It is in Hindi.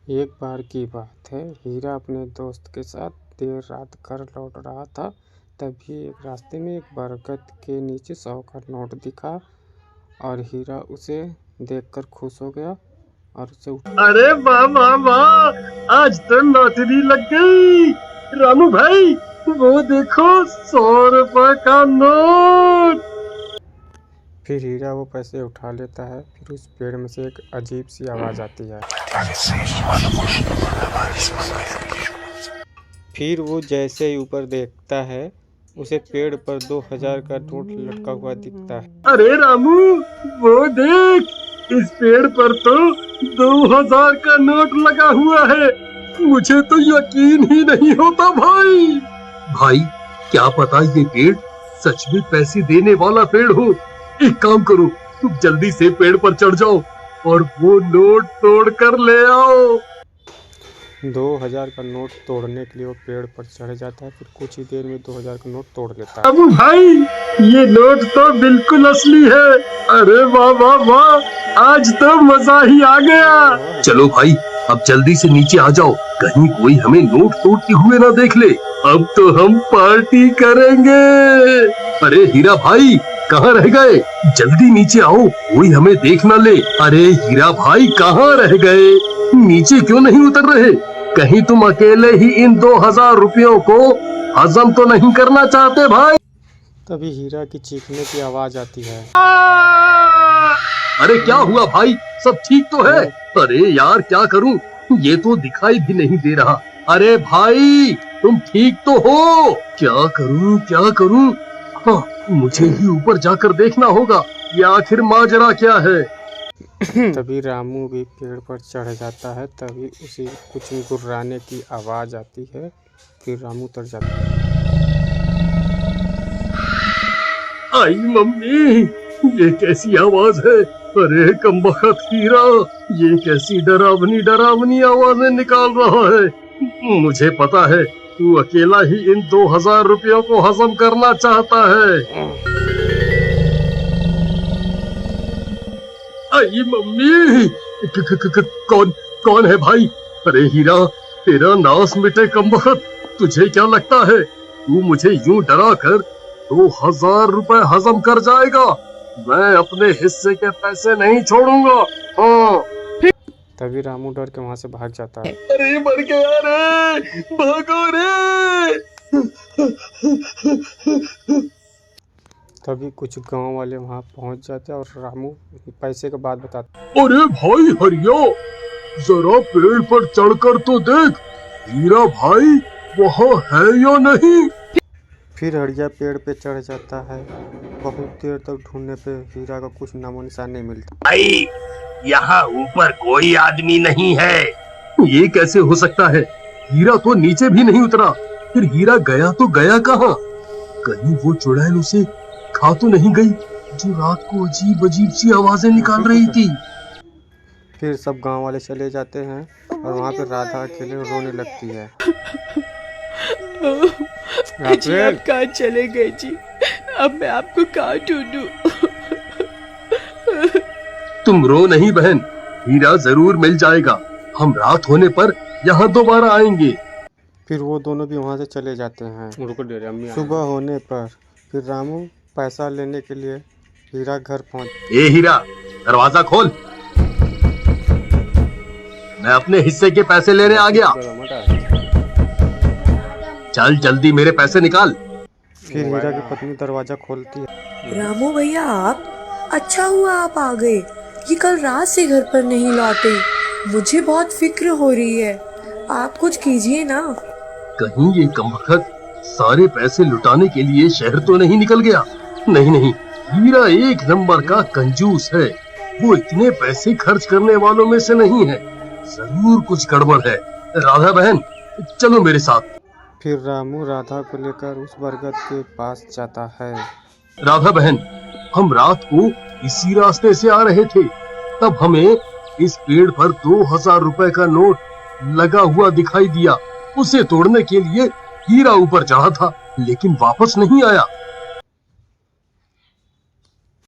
एक बार की बात है, हीरा अपने दोस्त के साथ देर रात घर लौट रहा था। तभी एक रास्ते में एक बरगद के नीचे 100 का नोट दिखा और हीरा उसे देखकर खुश हो गया और उसे अरे वाह वाह वाह, आज तो लॉटरी लग गई। रामू भाई वो देखो 100 रुपए का नोट। फिर हीरा वो पैसे उठा लेता है। फिर उस पेड़ में से एक अजीब सी आवाज़ आती है। फिर वो जैसे ही ऊपर देखता है उसे पेड़ पर 2000 का नोट लटका हुआ दिखता है। अरे रामू वो देख, इस पेड़ पर तो 2000 का नोट लगा हुआ है। मुझे तो यकीन ही नहीं होता भाई। भाई क्या पता ये पेड़ सच में पैसे देने वाला पेड़ हो। एक काम करो, तुम जल्दी से पेड़ पर चढ़ जाओ और वो नोट तोड़ कर ले आओ। 2000 का नोट तोड़ने के लिए वो पेड़ पर चढ़ जाता है। फिर कुछ ही देर में 2000 का नोट तोड़ लेता है। अबू भाई ये नोट तो बिल्कुल असली है। अरे वाह वाह वाह, आज तो मजा ही आ गया। चलो भाई अब जल्दी से नीचे आ जाओ, कहीं कोई हमें नोट तोड़ते हुए ना देख ले। अब तो हम पार्टी करेंगे। अरे हीरा भाई कहाँ रह गए? जल्दी नीचे आओ, कोई हमें देख ना ले। अरे हीरा भाई कहाँ रह गए? नीचे क्यों नहीं उतर रहे? कहीं तुम अकेले ही इन 2000 रुपयों को हजम तो नहीं करना चाहते भाई? तभी हीरा की चीखने की आवाज आती है। अरे क्या हुआ भाई, सब ठीक तो है? अरे यार क्या करूं, ये तो दिखाई भी नहीं दे रहा। अरे भाई तुम ठीक तो हो? क्या करूं? हाँ, मुझे ही ऊपर जाकर देखना होगा ये आखिर माजरा क्या है। तभी रामू भी पेड़ पर चढ़ जाता है। तभी उसे कुछ गुर्राने की आवाज आती है। फिर रामू उतर जाता है। आई मम्मी, ये कैसी आवाज है? अरे कमबख्त हीरा, ये कैसी डरावनी आवाजें निकाल रहा है। मुझे पता है तू अकेला ही इन 2000 रुपयों को हजम करना चाहता है। आई मम्मी, कौन है भाई? अरे हीरा तेरा नाश मिटे कमबख्त, तुझे क्या लगता है तू मुझे यूं डरा कर 2000 रुपए हजम कर जाएगा? मैं अपने हिस्से के पैसे नहीं छोड़ूंगा। हाँ। तभी रामू डर के वहाँ से भाग जाता है। अरे मर गया रे, भागो रे। तभी कुछ गांव वाले वहाँ पहुँच जाते हैं और रामू पैसे की बात बताते हैं। अरे भाई हरिया, जरा पेड़ पर चढ़कर तो देख, हीरा भाई वहाँ है या नहीं? फिर हरिया पेड़ पे चढ़ जाता है। बहुत देर तक ढूंढने पे हीरा का कुछ नामो निशान नहीं मिलता। भाई यहाँ ऊपर कोई आदमी नहीं है। ये कैसे हो सकता है? हीरा तो नीचे भी नहीं उतरा। फिर हीरा गया तो गया कहाँ? कहीं वो चुड़ैल उसे खा तो नहीं गई जो रात को अजीब सी आवाजें निकाल रही थी? फिर सब गांव वाले चले जाते हैं और वहाँ पे राधा अकेले रोने लगती है। जी आप कहाँ चले गए जी? अब मैं आपको कहाँ ढूंढूं? तुम रो नहीं बहन, हीरा जरूर मिल जाएगा। हम रात होने पर यहाँ दोबारा आएंगे। फिर वो दोनों भी वहाँ से चले जाते हैं। सुबह होने पर फिर रामू पैसा लेने के लिए हीरा घर पहुँच। ए हीरा, दरवाजा खोल, मैं अपने हिस्से के पैसे लेने आ गया। चल जल्दी मेरे पैसे निकाल। फिर हीरा की पत्नी दरवाजा खोलती है। रामू भैया आप, अच्छा हुआ आप आ गए। ये कल रात से घर पर नहीं लौटे, मुझे बहुत फिक्र हो रही है। आप कुछ कीजिए ना। कहीं ये कमबख्त सारे पैसे लुटाने के लिए शहर तो नहीं निकल गया? नहीं, हीरा एक नंबर का कंजूस है। वो इतने पैसे खर्च करने वालों में से नहीं है। जरूर कुछ गड़बड़ है। राधा बहन चलो मेरे साथ। फिर रामू राधा को लेकर उस बरगद के पास जाता है। राधा बहन, हम रात को इसी रास्ते से आ रहे थे, तब हमें इस पेड़ पर 2000 रुपए का नोट लगा हुआ दिखाई दिया। उसे तोड़ने के लिए हीरा ऊपर चढ़ा था, लेकिन वापस नहीं आया।